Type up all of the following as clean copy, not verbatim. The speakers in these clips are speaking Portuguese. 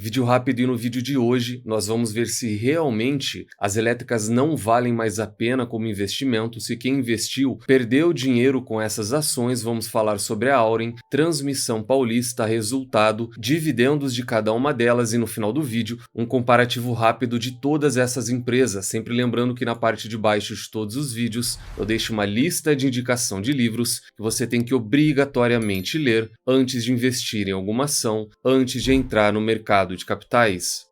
Vídeo rápido e no vídeo de hoje nós vamos ver se realmente as elétricas não valem mais a pena como investimento, se quem investiu perdeu dinheiro com essas ações. Vamos falar sobre a Auren, Transmissão Paulista, resultado, dividendos de cada uma delas e no final do vídeo um comparativo rápido de todas essas empresas. Sempre lembrando que na parte de baixo de todos os vídeos eu deixo uma lista de indicação de livros que você tem que obrigatoriamente ler antes de investir em alguma ação, antes de entrar no mercado de capitais.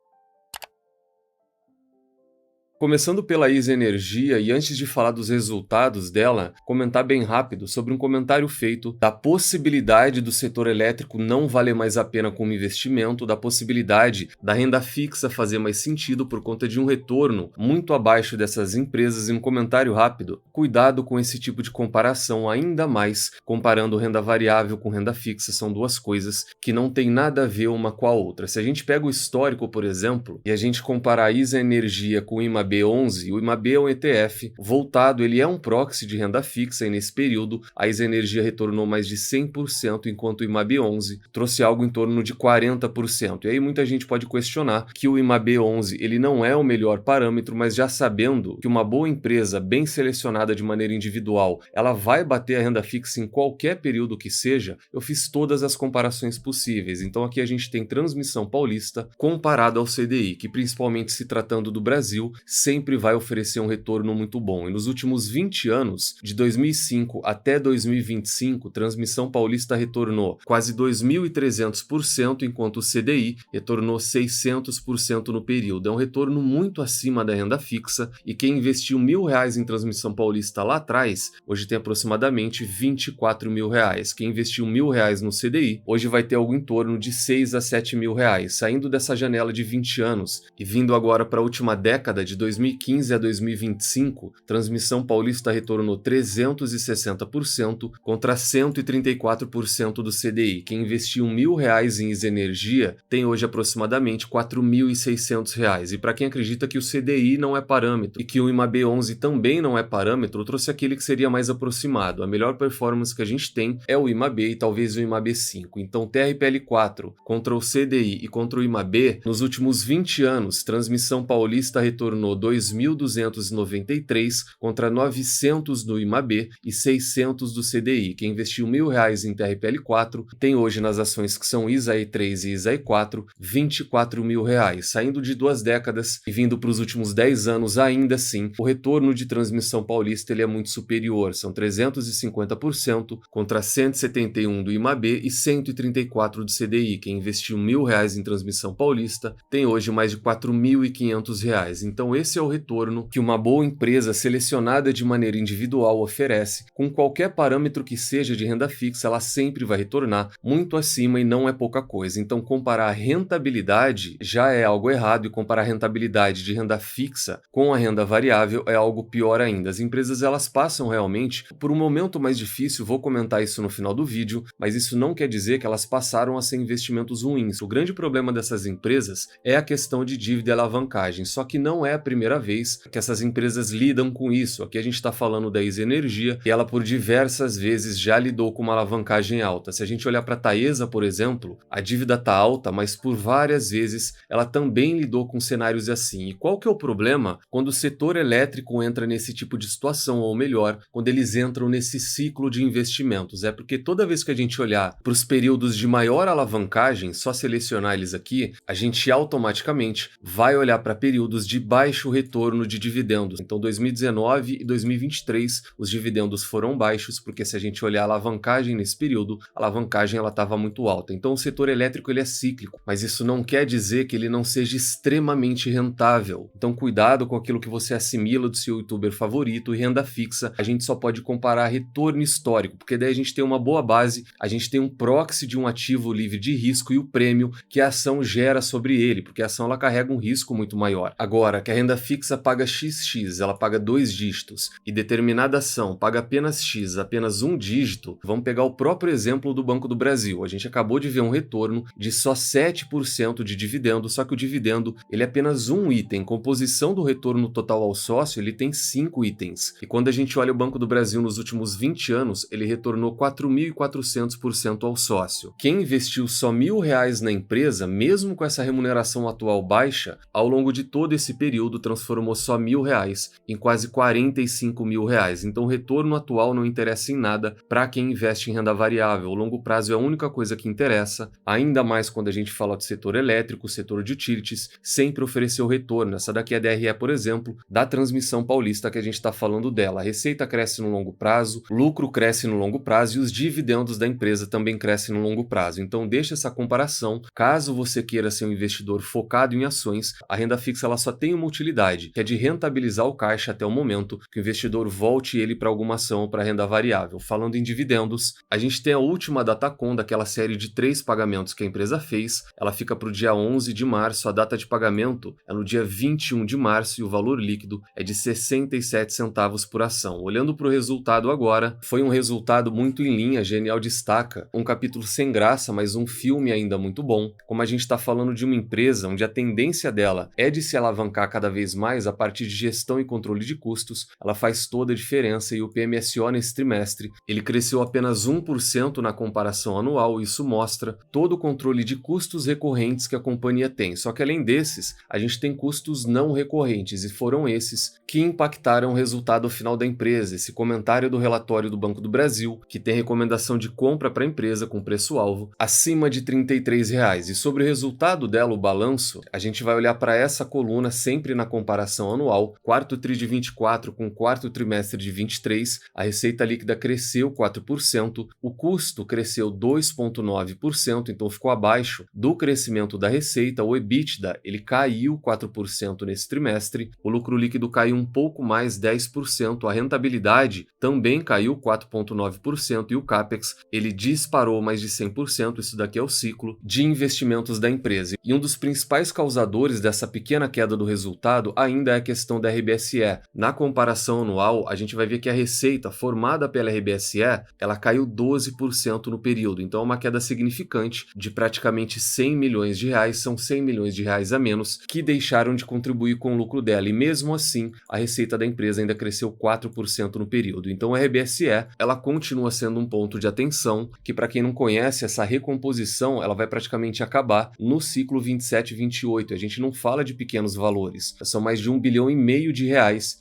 Começando pela ISA Energia, e antes de falar dos resultados dela, comentar bem rápido sobre um comentário feito da possibilidade do setor elétrico não valer mais a pena como investimento, da possibilidade da renda fixa fazer mais sentido por conta de um retorno muito abaixo dessas empresas. E um comentário rápido, cuidado com esse tipo de comparação, ainda mais comparando renda variável com renda fixa, são duas coisas que não tem nada a ver uma com a outra. Se a gente pega o histórico, por exemplo, e a gente comparar a ISA Energia com o IMAB 11, o IMAB é um ETF voltado, ele é um proxy de renda fixa, e nesse período a ISA Energia retornou mais de 100%, enquanto o IMAB 11 trouxe algo em torno de 40%. E aí muita gente pode questionar que o IMAB 11 ele não é o melhor parâmetro, mas já sabendo que uma boa empresa bem selecionada de maneira individual, ela vai bater a renda fixa em qualquer período que seja, eu fiz todas as comparações possíveis. Então aqui a gente tem Transmissão Paulista comparado ao CDI, que principalmente se tratando do Brasil, sempre vai oferecer um retorno muito bom. E nos últimos 20 anos, de 2005 até 2025, Transmissão Paulista retornou quase 2.300%, enquanto o CDI retornou 600% no período. É um retorno muito acima da renda fixa, e quem investiu R$1.000 em Transmissão Paulista lá atrás, hoje tem aproximadamente R$24.000. Quem investiu R$1.000 no CDI, hoje vai ter algo em torno de R$6.000 a R$7.000. Saindo dessa janela de 20 anos e vindo agora para a última década, de 2015 a 2025, Transmissão Paulista retornou 360% contra 134% do CDI. Quem investiu R$1.000 em ISA Energia tem hoje aproximadamente R$4.600. E para quem acredita que o CDI não é parâmetro e que o IMAB 11 também não é parâmetro, eu trouxe aquele que seria mais aproximado. A melhor performance que a gente tem é o IMAB e talvez o IMAB 5. Então TRPL4 contra o CDI e contra o IMAB, nos últimos 20 anos, Transmissão Paulista retornou 2.293 contra 900 no IMAB e 600 do CDI. Quem investiu R$1.000 em TRPL4 tem hoje nas ações que são ISA E3 e ISA E4 R$24.000. Saindo de 2 décadas e vindo para os últimos 10 anos, ainda assim, o retorno de Transmissão Paulista ele é muito superior, são 350% contra 171 do IMAB e 134 do CDI. Quem investiu R$1.000 em Transmissão Paulista tem hoje mais de R$4.500. Então esse é o retorno que uma boa empresa selecionada de maneira individual oferece. Com qualquer parâmetro que seja de renda fixa, ela sempre vai retornar muito acima, e não é pouca coisa. Então comparar a rentabilidade já é algo errado, e comparar a rentabilidade de renda fixa com a renda variável é algo pior ainda. As empresas elas passam realmente por um momento mais difícil, vou comentar isso no final do vídeo, mas isso não quer dizer que elas passaram a ser investimentos ruins. O grande problema dessas empresas é a questão de dívida e alavancagem, só que não é a primeira vez que essas empresas lidam com isso. Aqui a gente está falando da ISA Energia, e ela por diversas vezes já lidou com uma alavancagem alta. Se a gente olhar para a Taesa, por exemplo, a dívida está alta, mas por várias vezes ela também lidou com cenários assim. E qual que é o problema quando o setor elétrico entra nesse tipo de situação, ou melhor, quando eles entram nesse ciclo de investimentos? É porque toda vez que a gente olhar para os períodos de maior alavancagem, só selecionar eles aqui, a gente automaticamente vai olhar para períodos de baixo retorno de dividendos. Então 2019 e 2023 os dividendos foram baixos, porque se a gente olhar a alavancagem nesse período, a alavancagem ela estava muito alta. Então o setor elétrico ele é cíclico, mas isso não quer dizer que ele não seja extremamente rentável. Então cuidado com aquilo que você assimila do seu youtuber favorito. E renda fixa a gente só pode comparar retorno histórico, porque daí a gente tem uma boa base, a gente tem um proxy de um ativo livre de risco e o prêmio que a ação gera sobre ele, porque a ação ela carrega um risco muito maior. Agora, que a renda renda fixa paga XX, ela paga 2 dígitos, e determinada ação paga apenas X, apenas um dígito, vamos pegar o próprio exemplo do Banco do Brasil. A gente acabou de ver um retorno de só 7% de dividendo, só que o dividendo ele é apenas um item. Composição do retorno total ao sócio, ele tem 5 itens. E quando a gente olha o Banco do Brasil nos últimos 20 anos, ele retornou 4.400% ao sócio. Quem investiu só R$1.000 na empresa, mesmo com essa remuneração atual baixa, ao longo de todo esse período transformou só R$1.000 em quase R$45.000. Então o retorno atual não interessa em nada para quem investe em renda variável. O longo prazo é a única coisa que interessa, ainda mais quando a gente fala do setor elétrico, setor de utilities, sempre ofereceu retorno. Essa daqui é a DRE, por exemplo, da Transmissão Paulista que a gente está falando dela. A receita cresce no longo prazo, lucro cresce no longo prazo e os dividendos da empresa também crescem no longo prazo. Então deixa essa comparação. Caso você queira ser um investidor focado em ações, a renda fixa ela só tem uma utilidade, que é de rentabilizar o caixa até o momento que o investidor volte ele para alguma ação ou para renda variável. Falando em dividendos, a gente tem a última Datacom daquela série de 3 pagamentos que a empresa fez. Ela fica para o dia 11 de março, a data de pagamento é no dia 21 de março e o valor líquido é de 67 centavos por ação. Olhando para o resultado agora, foi um resultado muito em linha. Genial destaca um capítulo sem graça, mas um filme ainda muito bom. Como a gente está falando de uma empresa onde a tendência dela é de se alavancar cada vez mais a partir de gestão e controle de custos, ela faz toda a diferença e o PMSO nesse trimestre, ele cresceu apenas 1% na comparação anual. Isso mostra todo o controle de custos recorrentes que a companhia tem. Só que além desses, a gente tem custos não recorrentes e foram esses que impactaram o resultado final da empresa. Esse comentário do relatório do Banco do Brasil, que tem recomendação de compra para a empresa com preço-alvo acima de R$33. E sobre o resultado dela, o balanço, a gente vai olhar para essa coluna sempre na comparação anual, quarto tri de 24 com quarto trimestre de 23, a receita líquida cresceu 4%, o custo cresceu 2,9%, então ficou abaixo do crescimento da receita. O EBITDA ele caiu 4% nesse trimestre, o lucro líquido caiu um pouco mais 10%, a rentabilidade também caiu 4,9% e o CAPEX ele disparou mais de 100%, isso daqui é o ciclo de investimentos da empresa. E um dos principais causadores dessa pequena queda do resultado ainda é a questão da RBSE. Na comparação anual, a gente vai ver que a receita formada pela RBSE, ela caiu 12% no período, então é uma queda significante de praticamente R$100 milhões, são R$100 milhões a menos que deixaram de contribuir com o lucro dela, e mesmo assim a receita da empresa ainda cresceu 4% no período. Então a RBSE, ela continua sendo um ponto de atenção, que para quem não conhece, essa recomposição, ela vai praticamente acabar no ciclo 27 e 28. A gente não fala de pequenos valores, são mais de R$1,5 bilhão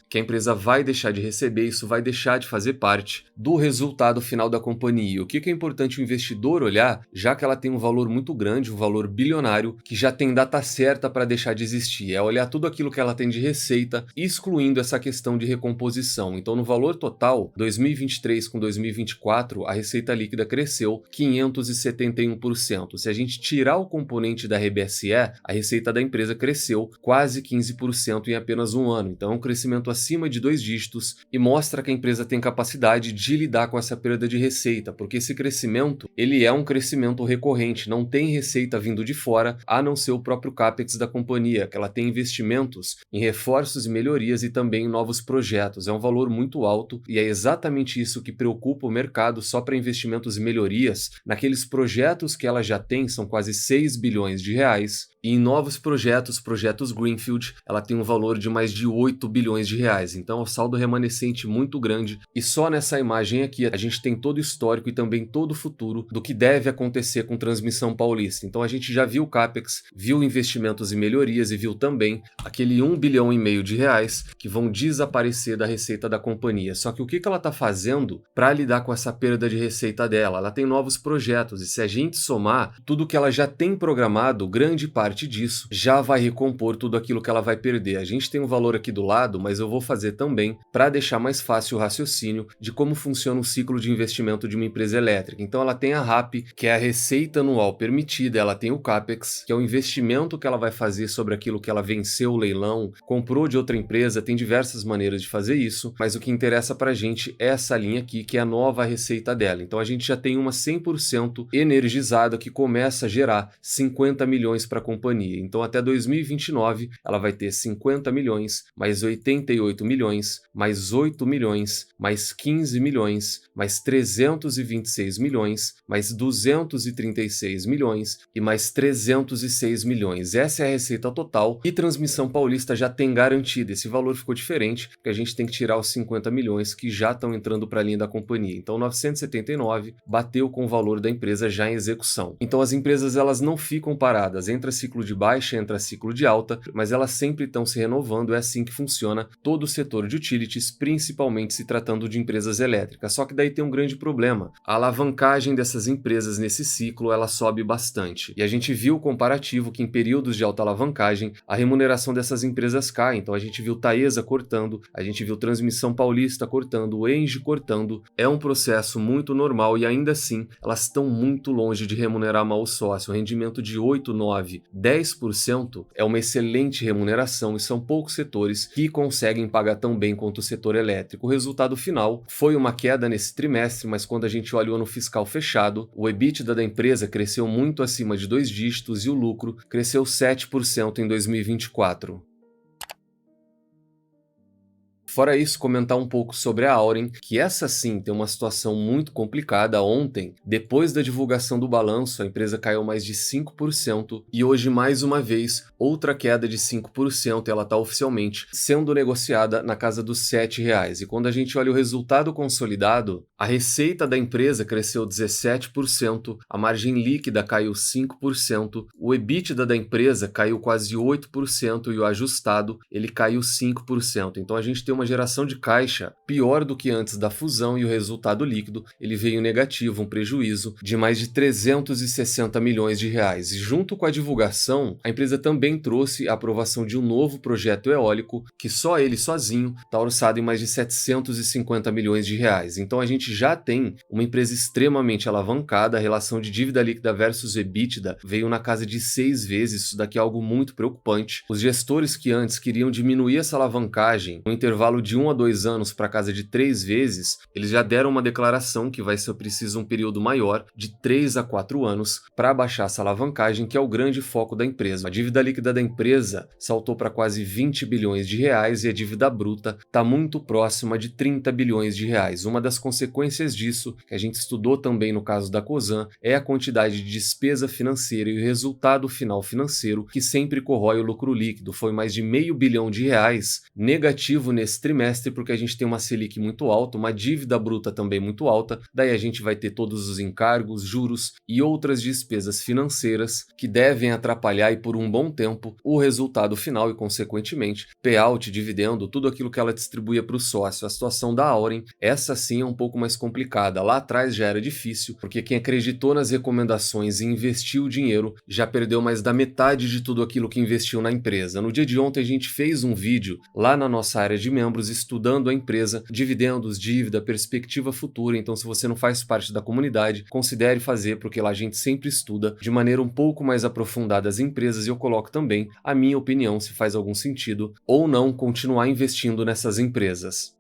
que a empresa vai deixar de receber, isso vai deixar de fazer parte do resultado final da companhia. O que é importante o investidor olhar, já que ela tem um valor muito grande, um valor bilionário, que já tem data certa para deixar de existir, é olhar tudo aquilo que ela tem de receita, excluindo essa questão de recomposição. Então, no valor total, 2023 com 2024, a receita líquida cresceu 571%. Se a gente tirar o componente da RBSE, a receita da empresa cresceu quase 15% em apenas um ano. Então, é um crescimento acima de 2 dígitos e mostra que a empresa tem capacidade de lidar com essa perda de receita, porque esse crescimento, ele é um crescimento recorrente, não tem receita vindo de fora, a não ser o próprio CAPEX da companhia, que ela tem investimentos em reforços e melhorias e também em novos projetos. É um valor muito alto e é exatamente isso que preocupa o mercado. Só para investimentos e melhorias, naqueles projetos que ela já tem, são quase R$6 bilhões, e em novos projetos Greenfield, ela tem um valor de mais de R$8 bilhões. Então é um saldo remanescente muito grande, e só nessa imagem aqui a gente tem todo o histórico e também todo o futuro do que deve acontecer com Transmissão Paulista. Então a gente já viu o CAPEX, viu investimentos e melhorias e viu também aquele R$1,5 bilhão que vão desaparecer da receita da companhia. Só que o que ela está fazendo para lidar com essa perda de receita dela? Ela tem novos projetos, e se a gente somar tudo que ela já tem programado, grande parte disso já vai recompor tudo aquilo que ela vai perder. A gente tem um valor aqui do lado, mas eu vou fazer também para deixar mais fácil o raciocínio de como funciona o ciclo de investimento de uma empresa elétrica. Então ela tem a RAP, que é a receita anual permitida, ela tem o CAPEX, que é o investimento que ela vai fazer sobre aquilo que ela venceu o leilão, comprou de outra empresa, tem diversas maneiras de fazer isso, mas o que interessa para a gente é essa linha aqui, que é a nova receita dela. Então a gente já tem uma 100% energizada que começa a gerar 50 milhões para a companhia. companhia. Então, até 2029, ela vai ter 50 milhões, mais 88 milhões, mais 8 milhões, mais 15 milhões, mais 326 milhões, mais 236 milhões e mais 306 milhões. Essa é a receita total e Transmissão Paulista já tem garantida. Esse valor ficou diferente, porque a gente tem que tirar os 50 milhões que já estão entrando para a linha da companhia. Então, 979 bateu com o valor da empresa já em execução. Então, as empresas elas não ficam paradas. Entra ciclo de baixa, entra ciclo de alta, mas elas sempre estão se renovando. É assim que funciona todo o setor de utilities, principalmente se tratando de empresas elétricas. Só que daí tem um grande problema. A alavancagem dessas empresas nesse ciclo ela sobe bastante. E a gente viu o comparativo que em períodos de alta alavancagem a remuneração dessas empresas cai. Então a gente viu Taesa cortando, a gente viu Transmissão Paulista cortando, o Engie cortando. É um processo muito normal e ainda assim elas estão muito longe de remunerar mal o sócio. O rendimento de 8, 9, 10% é uma excelente remuneração e são poucos setores que conseguem pagar tão bem quanto o setor elétrico. O resultado final foi uma queda nesse trimestre, mas quando a gente olha o ano fiscal fechado, o EBITDA da empresa cresceu muito acima de 2 dígitos e o lucro cresceu 7% em 2024. Fora isso, comentar um pouco sobre a Auren, que essa sim tem uma situação muito complicada. Ontem, depois da divulgação do balanço, a empresa caiu mais de 5% e hoje, mais uma vez, outra queda de 5%. Ela está oficialmente sendo negociada na casa dos R$7. E quando a gente olha o resultado consolidado, a receita da empresa cresceu 17%, a margem líquida caiu 5%, o EBITDA da empresa caiu quase 8% e o ajustado ele caiu 5%. Então a gente tem uma geração de caixa pior do que antes da fusão e o resultado líquido ele veio negativo, um prejuízo de mais de 360 milhões de reais. E junto com a divulgação, a empresa também trouxe a aprovação de um novo projeto eólico que só ele sozinho está orçado em mais de 750 milhões de reais. Então a gente já tem uma empresa extremamente alavancada, a relação de dívida líquida versus EBITDA veio na casa de 6 vezes, isso daqui é algo muito preocupante. Os gestores que antes queriam diminuir essa alavancagem no intervalo de 1 a 2 anos para casa de 3 vezes, eles já deram uma declaração que vai ser preciso um período maior de 3 a 4 anos para baixar essa alavancagem, que é o grande foco da empresa. A dívida líquida da empresa saltou para quase 20 bilhões de reais e a dívida bruta está muito próxima de 30 bilhões de reais. Uma das consequências disso, que a gente estudou também no caso da Cosan, é a quantidade de despesa financeira e o resultado final financeiro que sempre corrói o lucro líquido. Foi mais de meio bilhão de reais negativo nesse trimestre, porque a gente tem uma Selic muito alta, uma dívida bruta também muito alta, daí a gente vai ter todos os encargos, juros e outras despesas financeiras que devem atrapalhar e por um bom tempo o resultado final e consequentemente payout, dividendo, tudo aquilo que ela distribuía para o sócio. A situação da Auren, essa sim é um pouco mais complicada. Lá atrás já era difícil, porque quem acreditou nas recomendações e investiu o dinheiro já perdeu mais da metade de tudo aquilo que investiu na empresa. No dia de ontem a gente fez um vídeo lá na nossa área de membros estudando a empresa, dividendos, dívida, perspectiva futura. Então, se você não faz parte da comunidade, considere fazer, porque lá a gente sempre estuda de maneira um pouco mais aprofundada as empresas e eu coloco também a minha opinião se faz algum sentido ou não continuar investindo nessas empresas.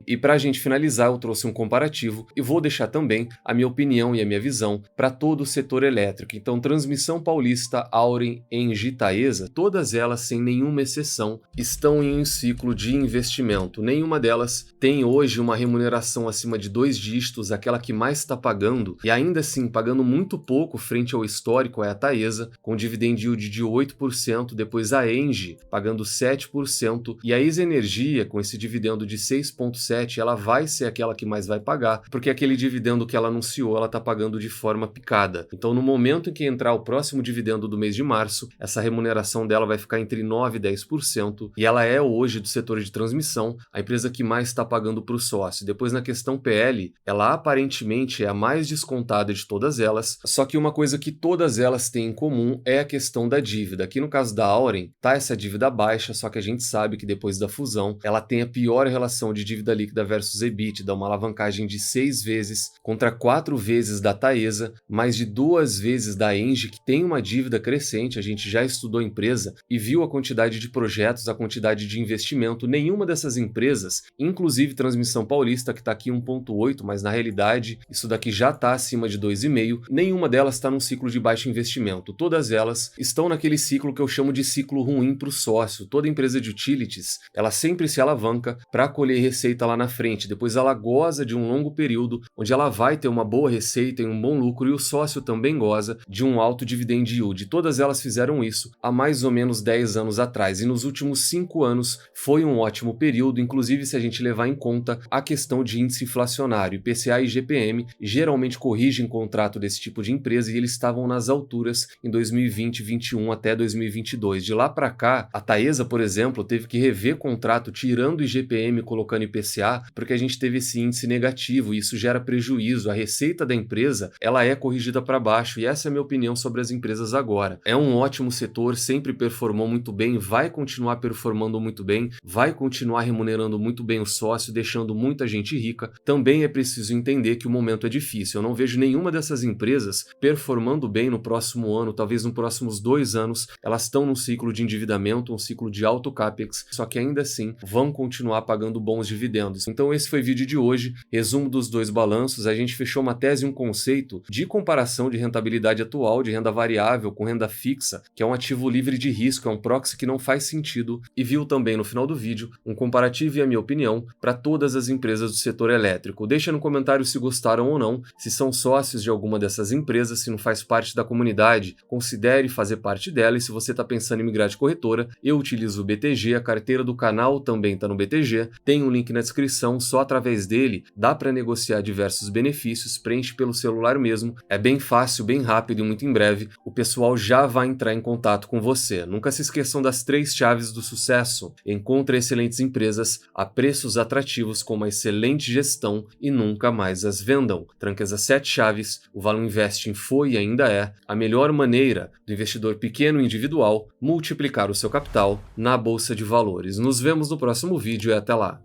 E para a gente finalizar, eu trouxe um comparativo e vou deixar também a minha opinião e a minha visão para todo o setor elétrico. Então, Transmissão Paulista, Auren, Engie e Taesa, todas elas, sem nenhuma exceção, estão em um ciclo de investimento. Nenhuma delas tem hoje uma remuneração acima de 2 dígitos, aquela que mais está pagando, e ainda assim pagando muito pouco frente ao histórico é a Taesa, com dividend yield de 8%, depois a Engie pagando 7%, e a ISA Energia com esse dividendo de 6,7%, ela vai ser aquela que mais vai pagar, porque aquele dividendo que ela anunciou, ela está pagando de forma picada. Então, no momento em que entrar o próximo dividendo do mês de março, essa remuneração dela vai ficar entre 9% e 10%, e ela é hoje do setor de transmissão a empresa que mais está pagando para o sócio. Depois, na questão PL, ela aparentemente é a mais descontada de todas elas, só que uma coisa que todas elas têm em comum é a questão da dívida. Aqui no caso da Auren, tá essa dívida baixa, só que a gente sabe que depois da fusão, ela tem a pior relação de dívida líquida versus EBITDA, uma alavancagem de 6 vezes contra 4 vezes da Taesa, mais de 2 vezes da Engie, que tem uma dívida crescente. A gente já estudou a empresa e viu a quantidade de projetos, a quantidade de investimento. Nenhuma dessas empresas, inclusive Transmissão Paulista, que está aqui 1,8, mas na realidade isso daqui já está acima de 2,5, nenhuma delas está num ciclo de baixo investimento. Todas elas estão naquele ciclo que eu chamo de ciclo ruim para o sócio. Toda empresa de utilities, ela sempre se alavanca para colher receita lá na frente. Depois ela goza de um longo período onde ela vai ter uma boa receita e um bom lucro, e o sócio também goza de um alto dividend yield. Todas elas fizeram isso há mais ou menos 10 anos atrás, e nos últimos 5 anos foi um ótimo período, inclusive se a gente levar em conta a questão de índice inflacionário. IPCA e IGPM geralmente corrigem contrato desse tipo de empresa, e eles estavam nas alturas em 2020, 2021 até 2022. De lá para cá, a Taesa, por exemplo, teve que rever contrato tirando o IGPM e colocando IPCA, porque a gente teve esse índice negativo e isso gera prejuízo. A receita da empresa, ela é corrigida para baixo, e essa é a minha opinião sobre as empresas agora. É um ótimo setor, sempre performou muito bem, vai continuar performando muito bem, vai continuar remunerando muito bem o sócio, deixando muita gente rica. Também é preciso entender que o momento é difícil. Eu não vejo nenhuma dessas empresas performando bem no próximo ano, talvez nos próximos 2 anos. Elas estão num ciclo de endividamento, um ciclo de alto capex, só que ainda assim vão continuar pagando bons dividendos. Então esse foi o vídeo de hoje, resumo dos 2 balanços. A gente fechou uma tese e um conceito de comparação de rentabilidade atual de renda variável com renda fixa, que é um ativo livre de risco, é um proxy que não faz sentido, e viu também no final do vídeo um comparativo e a minha opinião para todas as empresas do setor elétrico. Deixa no comentário se gostaram ou não, se são sócios de alguma dessas empresas, se não faz parte da comunidade, considere fazer parte dela, e se você está pensando em migrar de corretora, eu utilizo o BTG, a carteira do canal também está no BTG, tem um link na descrição, só através dele dá para negociar diversos benefícios, preenche pelo celular mesmo, é bem fácil, bem rápido, e muito em breve o pessoal já vai entrar em contato com você. Nunca se esqueçam das 3 chaves do sucesso: encontre excelentes empresas a preços atrativos com uma excelente gestão e nunca mais as vendam. Tranque as 7 chaves, o Valor Investing foi e ainda é a melhor maneira do investidor pequeno e individual multiplicar o seu capital na Bolsa de Valores. Nos vemos no próximo vídeo e até lá!